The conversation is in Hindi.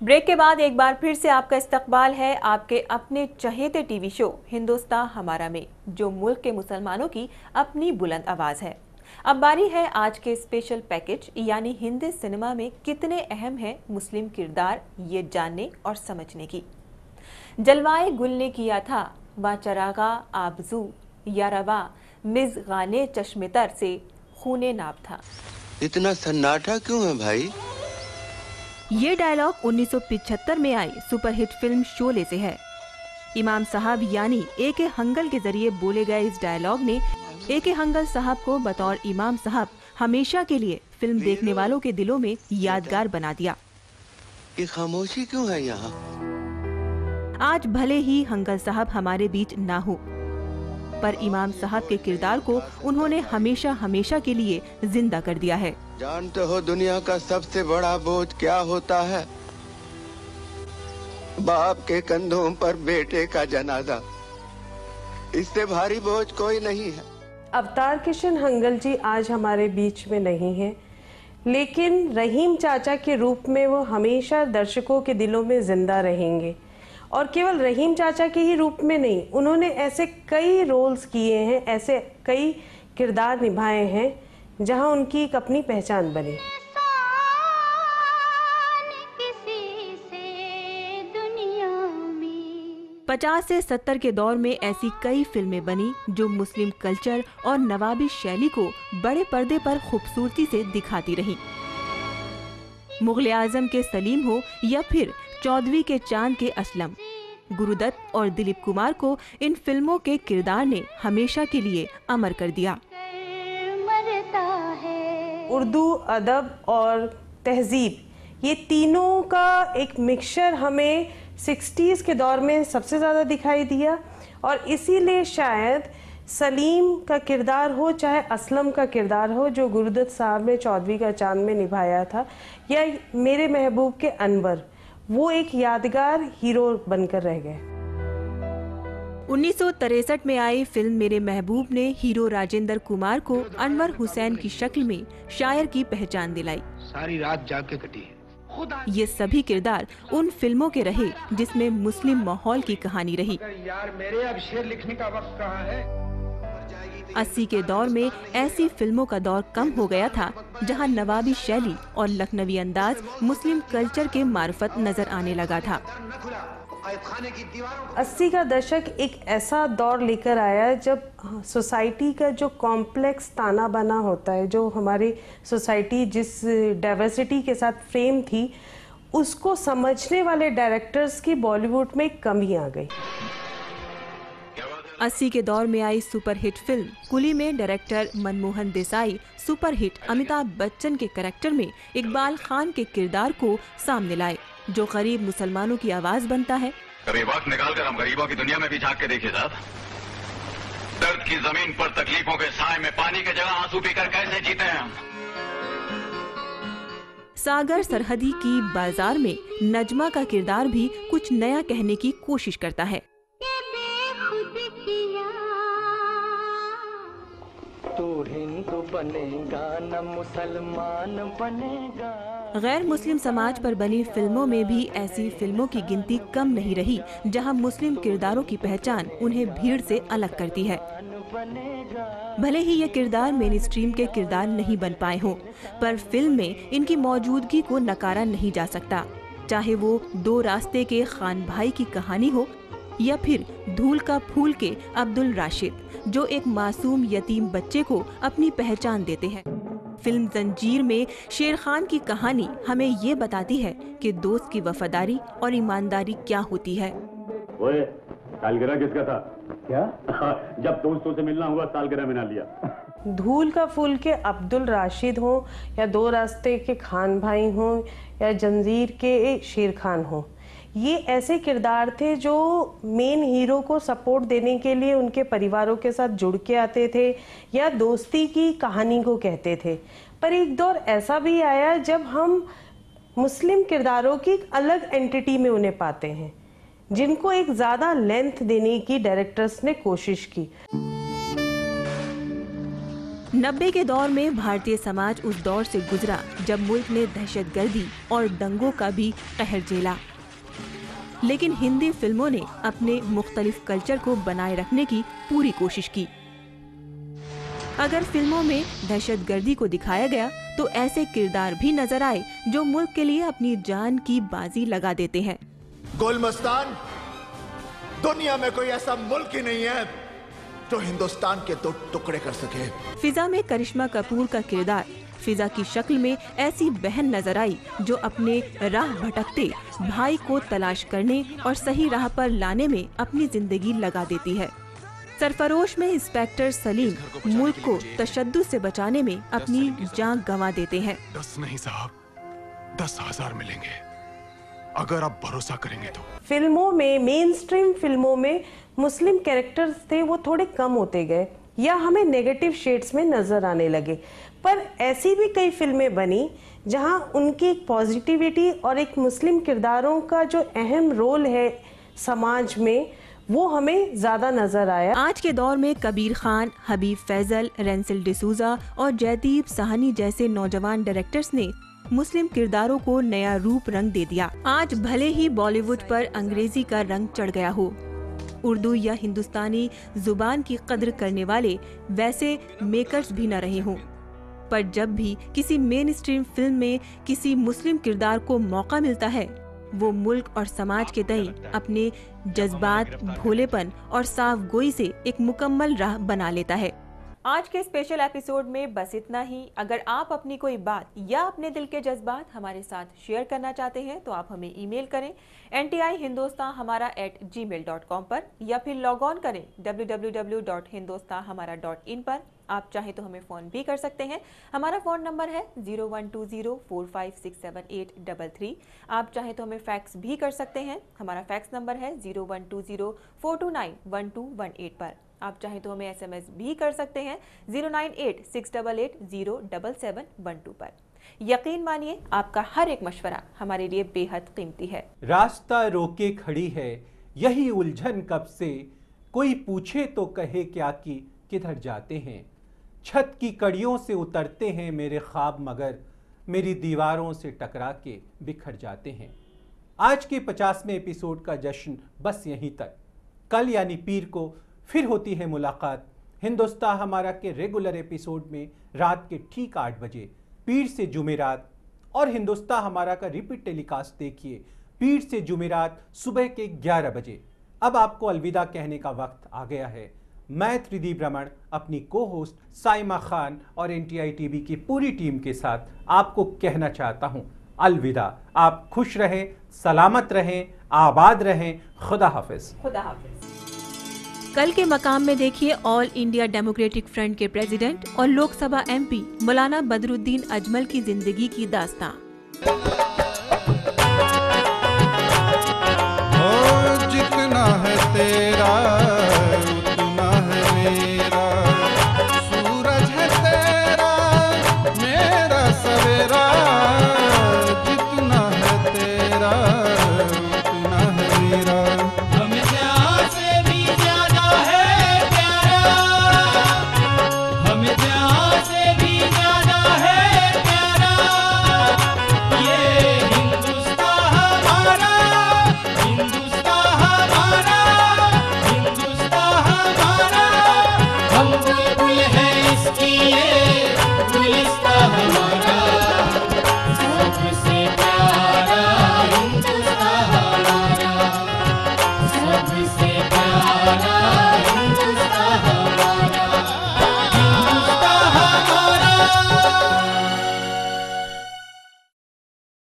ब्रेक के बाद एक बार फिर से आपका इस्तकबाल है आपके अपने चहेते टीवी शो हिंदुस्तान हमारा में, जो मुल्क के मुसलमानों की अपनी बुलंद आवाज है। अब बारी है आज के स्पेशल पैकेज यानी हिंदी सिनेमा में कितने अहम है मुस्लिम किरदार, ये जानने और समझने की। जलवाए गुल ने किया था वा चरागा आबजू या रवा मिज गाने चश्मेतर से खूने नाब था। इतना सन्नाटा क्यों है भाई? ये डायलॉग 1975 में आई सुपरहिट फिल्म शोले से है। इमाम साहब यानी ए.के. हंगल के जरिए बोले गए इस डायलॉग ने ए.के. हंगल साहब को बतौर इमाम साहब हमेशा के लिए फिल्म देखने वालों के दिलों में यादगार बना दिया। ये खामोशी क्यों है यहाँ? आज भले ही हंगल साहब हमारे बीच ना हो, पर इमाम साहब के किरदार को उन्होंने हमेशा हमेशा के लिए जिंदा कर दिया है। जानते हो दुनिया का सबसे बड़ा बोझ क्या होता है? बाप के कंधों पर बेटे का जनाजा। इससे भारी बोझ कोई नहीं है। अवतार किशन हंगल जी आज हमारे बीच में नहीं हैं, लेकिन रहीम चाचा के रूप में वो हमेशा दर्शकों के दिलों में जिंदा रहेंगे। और केवल रहीम चाचा के ही रूप में नहीं, उन्होंने ऐसे कई रोल्स किए हैं, ऐसे कई किरदार निभाए हैं जहां उनकी एक अपनी पहचान बनी। 50 से 70 के दौर में ऐसी कई फिल्में बनी जो मुस्लिम कल्चर और नवाबी शैली को बड़े पर्दे पर खूबसूरती से दिखाती रहीं। मुगल आजम के सलीम हो या फिर चौधरी के चांद के असलम, गुरुदत्त और दिलीप कुमार को इन फिल्मों के किरदार ने हमेशा के लिए अमर कर दिया। उर्दू अदब और तहजीब, ये तीनों का एक मिक्सचर हमें 60s के दौर में सबसे ज़्यादा दिखाई दिया। और इसीलिए शायद सलीम का किरदार हो चाहे असलम का किरदार हो जो गुरुदत्त साहब ने चौधरी का चांद में निभाया था, या मेरे महबूब के अनवर, वो एक यादगार हीरो बनकर रह गए। 1963 में आई फिल्म मेरे महबूब ने हीरो राजेंद्र कुमार को अनवर हुसैन की शक्ल में शायर की पहचान दिलाई। सारी रात जाग के कटी है। ये सभी किरदार उन फिल्मों के रहे जिसमें मुस्लिम माहौल की कहानी रही। यार मेरे अब शेर लिखने का वक्त कहाँ है? 80 के दौर में ऐसी फिल्मों का दौर कम हो गया था जहां नवाबी शैली और लखनवी अंदाज मुस्लिम कल्चर के मार्फत नजर आने लगा था। 80 का दशक एक ऐसा दौर लेकर आया जब सोसाइटी का जो कॉम्प्लेक्स ताना बना होता है, जो हमारी सोसाइटी जिस डाइवर्सिटी के साथ फ्रेम थी, उसको समझने वाले डायरेक्टर्स की बॉलीवुड में कमी आ गई। 80 के दौर में आई सुपरहिट फिल्म कुली में डायरेक्टर मनमोहन देसाई सुपरहिट अमिताभ बच्चन के कैरेक्टर में इकबाल खान के किरदार को सामने लाए, जो गरीब मुसलमानों की आवाज बनता है। कभी वक्त निकालकर हम गरीबों की दुनिया में भी झांक के देखिए साहब, दर्द की जमीन पर तकलीफों के साए में पानी की जगह आंसू पीकर कैसे जीते हैं हम। सागर सरहदी की बाजार में नजमा का किरदार भी कुछ नया कहने की कोशिश करता है। तू हिंदू बनेगा न मुसलमान बनेगा। गैर मुस्लिम समाज पर बनी फिल्मों में भी ऐसी फिल्मों की गिनती कम नहीं रही जहां मुस्लिम किरदारों की पहचान उन्हें भीड़ से अलग करती है। भले ही ये किरदार मेन स्ट्रीम के किरदार नहीं बन पाए हों, पर फिल्म में इनकी मौजूदगी को नकारा नहीं जा सकता। चाहे वो दो रास्ते के खान भाई की कहानी हो या फिर धूल का फूल के अब्दुल राशिद, जो एक मासूम यतीम बच्चे को अपनी पहचान देते हैं। फिल्म जंजीर में शेर खान की कहानी हमें ये बताती है कि दोस्त की वफादारी और ईमानदारी क्या होती है। ओए, सालगिरह किसका था? क्या? जब दोस्तों से मिलना हुआ सालगिरह में ना लिया। धूल का फूल के अब्दुल राशिद हो या दो रास्ते के खान भाई हो या जंजीर के शेर खान हो, ये ऐसे किरदार थे जो मेन हीरो को सपोर्ट देने के लिए उनके परिवारों के साथ जुड़ के आते थे या दोस्ती की कहानी को कहते थे। पर एक दौर ऐसा भी आया जब हम मुस्लिम किरदारों की एक अलग एंटिटी में उन्हें पाते हैं, जिनको एक ज़्यादा लेंथ देने की डायरेक्टर्स ने कोशिश की। 90 के दौर में भारतीय समाज उस दौर से गुजरा जब मुल्क ने दहशतगर्दी और दंगों का भी कहर झेला, लेकिन हिंदी फिल्मों ने अपने मुख्तलिफ कल्चर को बनाए रखने की पूरी कोशिश की। अगर फिल्मों में दहशतगर्दी को दिखाया गया तो ऐसे किरदार भी नजर आए जो मुल्क के लिए अपनी जान की बाजी लगा देते हैं। गुलमस्तान, दुनिया में कोई ऐसा मुल्क ही नहीं है जो हिंदुस्तान के 2 टुकड़े कर सके। फिजा में करिश्मा कपूर का किरदार फिजा की शक्ल में ऐसी बहन नजर आई जो अपने राह भटकते भाई को तलाश करने और सही राह पर लाने में अपनी जिंदगी लगा देती है। सरफरोश में इंस्पेक्टर सलीम मुल्क को तशद्दुद से बचाने में अपनी जान गंवा देते हैं। 10 नहीं साहब, 10,000 मिलेंगे अगर आप भरोसा करेंगे तो। फिल्मों में, मेन स्ट्रीम फिल्मों में मुस्लिम कैरेक्टर्स थे वो थोड़े कम होते गए या हमें नेगेटिव शेड्स में नजर आने लगे, पर ऐसी भी कई फिल्में बनी जहां उनकी एक पॉजिटिविटी और एक मुस्लिम किरदारों का जो अहम रोल है समाज में वो हमें ज्यादा नजर आया। आज के दौर में कबीर खान, हबीब फैजल, रेंसिल डिसूजा और जयदीप साहनी जैसे नौजवान डायरेक्टर्स ने मुस्लिम किरदारों को नया रूप रंग दे दिया। आज भले ही बॉलीवुड पर अंग्रेजी का रंग चढ़ गया हो, उर्दू या हिंदुस्तानी जुबान की कद्र करने वाले वैसे मेकर्स भी न रहे हों, पर जब भी किसी मेन स्ट्रीम फिल्म में किसी मुस्लिम किरदार को मौका मिलता है वो मुल्क और समाज के तई अपने जज्बात, भोलेपन और साफ गोई से एक मुकम्मल राह बना लेता है। आज के स्पेशल एपिसोड में बस इतना ही। अगर आप अपनी कोई बात या अपने दिल के जज्बात हमारे साथ शेयर करना चाहते हैं तो आप हमें ईमेल करें ntihindustanhamara@gmail.com पर, या फिर लॉग ऑन करें www.hindustanhamara.in पर। आप चाहें तो हमें फ़ोन भी कर सकते हैं। हमारा फ़ोन नंबर है 012045678333। आप चाहें तो हमें फैक्स भी कर सकते हैं। हमारा फैक्स नंबर है 0120429121 पर। आप चाहें तो हमें SMS भी कर सकते हैं 09868807712 पर। यकीन मानिए आपका हर एक मशवरा हमारे लिए बेहद कीमती है। रास्ता रोके खड़ी है यही उलझन कब से, कोई पूछे तो कहे क्या कि किधर जाते हैं। छत की कड़ियों से उतरते हैं मेरे ख्वाब मगर मेरी दीवारों से टकरा के बिखर जाते हैं। आज के 50वें एपिसोड का जश्न बस यहीं तक। कल यानी पीर को फिर होती है मुलाकात हिंदुस्तान हमारा के रेगुलर एपिसोड में रात के ठीक 8 बजे। पीर से जुमेरात और हिंदुस्तान हमारा का रिपीट टेलीकास्ट देखिए पीर से जुमेरात सुबह के 11 बजे। अब आपको अलविदा कहने का वक्त आ गया है। मैं त्रिदीप रमन अपनी को होस्ट साइमा खान और NTI टीवी की पूरी टीम के साथ आपको कहना चाहता हूं अलविदा। आप खुश रहें, सलामत रहें, आबाद रहें। खुदा हाफिज। खुदा हाफिज। कल के मकाम में देखिए ऑल इंडिया डेमोक्रेटिक फ्रंट के प्रेसिडेंट और लोकसभा MP मौलाना बदरुद्दीन अजमल की जिंदगी की दास्तां। जितना है तेरा